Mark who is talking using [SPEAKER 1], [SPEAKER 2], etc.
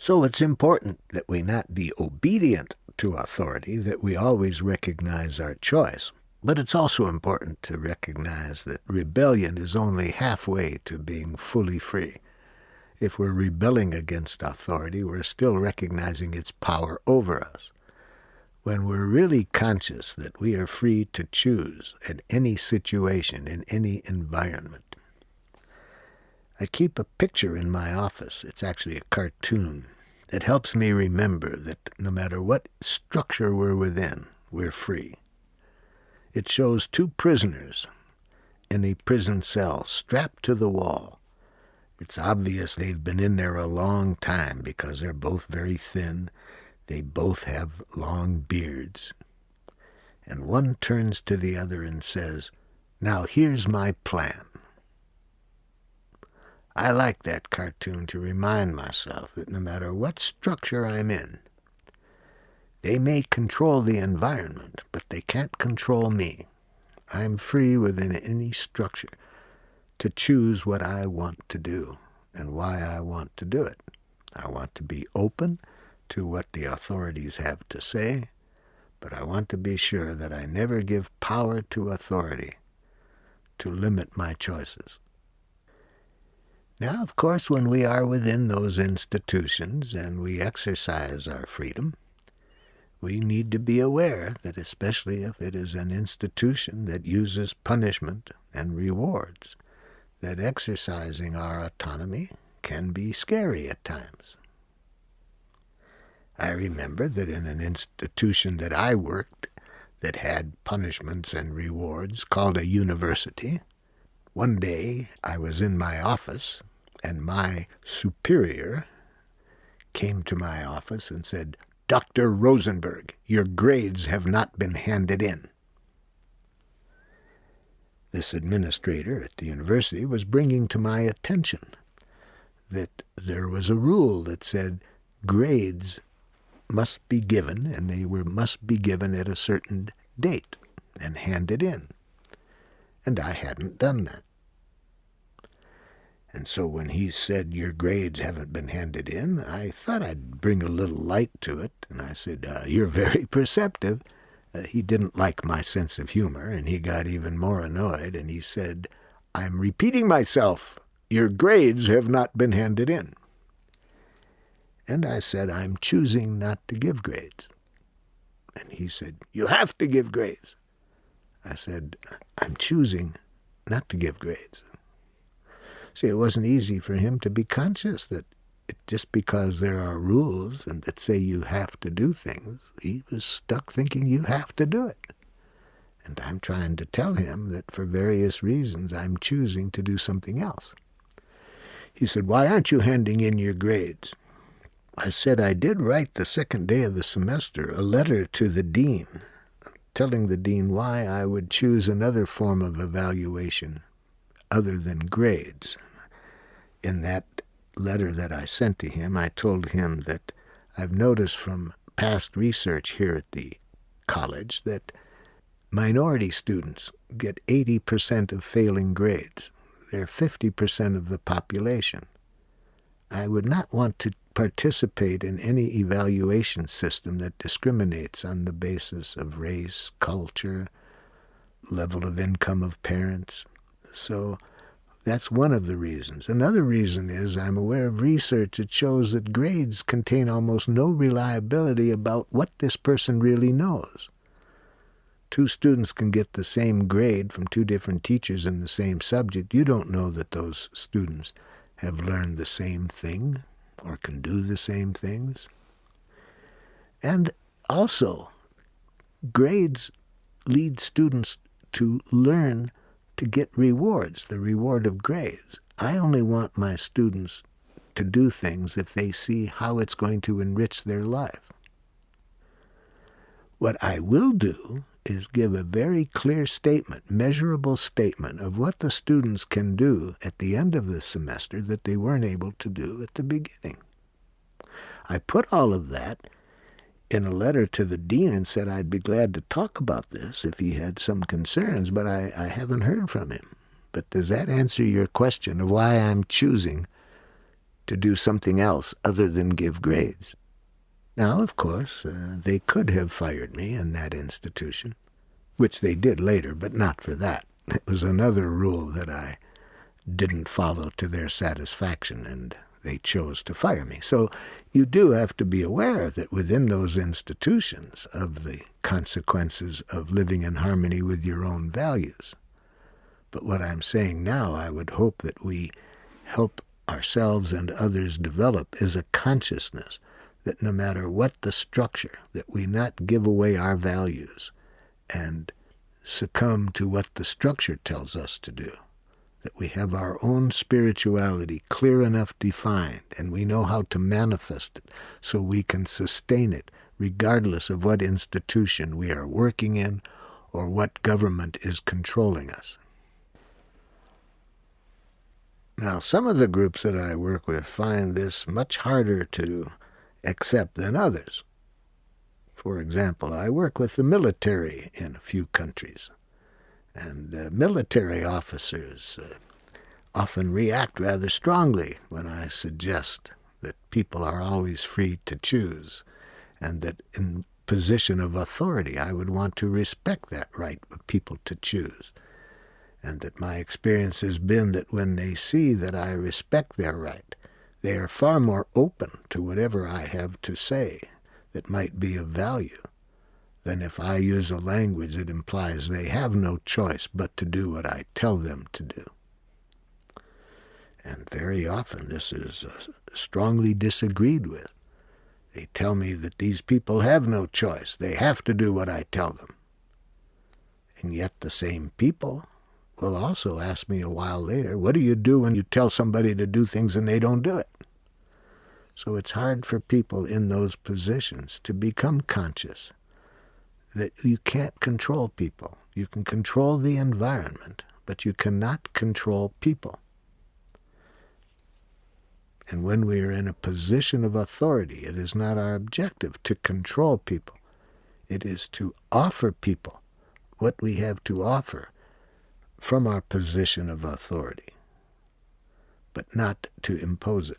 [SPEAKER 1] So it's important that we not be obedient to authority, that we always recognize our choice. But it's also important to recognize that rebellion is only halfway to being fully free. If we're rebelling against authority, we're still recognizing its power over us. When we're really conscious that we are free to choose in any situation, in any environment. I keep a picture in my office. It's actually a cartoon that helps me remember that no matter what structure we're within, we're free. It shows two prisoners in a prison cell strapped to the wall. It's obvious they've been in there a long time because they're both very thin. They both have long beards. And one turns to the other and says, "Now here's my plan." I like that cartoon to remind myself that no matter what structure I'm in, they may control the environment, but they can't control me. I'm free within any structure to choose what I want to do and why I want to do it. I want to be open to what the authorities have to say, but I want to be sure that I never give power to authority to limit my choices. Now, of course, when we are within those institutions and we exercise our freedom, we need to be aware that especially if it is an institution that uses punishment and rewards, that exercising our autonomy can be scary at times. I remember that in an institution that I worked that had punishments and rewards called a university, one day I was in my office and my superior came to my office and said, "Dr. Rosenberg, your grades have not been handed in." This administrator at the university was bringing to my attention that there was a rule that said grades must be given, and must be given at a certain date and handed in. And I hadn't done that. And so when he said, "Your grades haven't been handed in," I thought I'd bring a little light to it. And I said, "You're very perceptive." He didn't like my sense of humor, and he got even more annoyed. And he said, "I'm repeating myself. Your grades have not been handed in." And I said, "I'm choosing not to give grades." And he said, "You have to give grades." I said, "I'm choosing not to give grades." See, it wasn't easy for him to be conscious that just because there are rules and that say you have to do things, he was stuck thinking you have to do it. And I'm trying to tell him that for various reasons I'm choosing to do something else. He said, "Why aren't you handing in your grades?" I said I did write the second day of the semester a letter to the dean, telling the dean why I would choose another form of evaluation other than grades. In that letter that I sent to him, I told him that I've noticed from past research here at the college that minority students get 80% of failing grades. They're 50% of the population. I would not want to participate in any evaluation system that discriminates on the basis of race, culture, level of income of parents. So that's one of the reasons. Another reason is I'm aware of research that shows that grades contain almost no reliability about what this person really knows. Two students can get the same grade from two different teachers in the same subject. You don't know that those students have learned the same thing or can do the same things. And also, grades lead students to learn to get rewards, the reward of grades. I only want my students to do things if they see how it's going to enrich their life. What I will do is give a very clear statement, measurable statement of what the students can do at the end of the semester that they weren't able to do at the beginning. I put all of that in a letter to the dean and said I'd be glad to talk about this if he had some concerns, but I haven't heard from him. But does that answer your question of why I'm choosing to do something else other than give grades. Now, of course, they could have fired me in that institution, which they did later, but not for that. It was another rule that I didn't follow to their satisfaction, and they chose to fire me. So you do have to be aware that within those institutions of the consequences of living in harmony with your own values. But what I'm saying now, I would hope that we help ourselves and others develop is a consciousness that no matter what the structure, that we not give away our values and succumb to what the structure tells us to do. That we have our own spirituality clear enough defined, and we know how to manifest it so we can sustain it regardless of what institution we are working in or what government is controlling us. Now, some of the groups that I work with find this much harder to accept than others. For example, I work with the military in a few countries, and military officers often react rather strongly when I suggest that people are always free to choose, and that in position of authority I would want to respect that right of people to choose, and that my experience has been that when they see that I respect their right, they are far more open to whatever I have to say that might be of value than if I use a language that implies they have no choice but to do what I tell them to do. And very often this is strongly disagreed with. They tell me that these people have no choice. They have to do what I tell them. And yet the same people will also ask me a while later, what do you do when you tell somebody to do things and they don't do it? So it's hard for people in those positions to become conscious that you can't control people. You can control the environment, but you cannot control people. And when we are in a position of authority, it is not our objective to control people. It is to offer people what we have to offer from our position of authority, but not to impose it.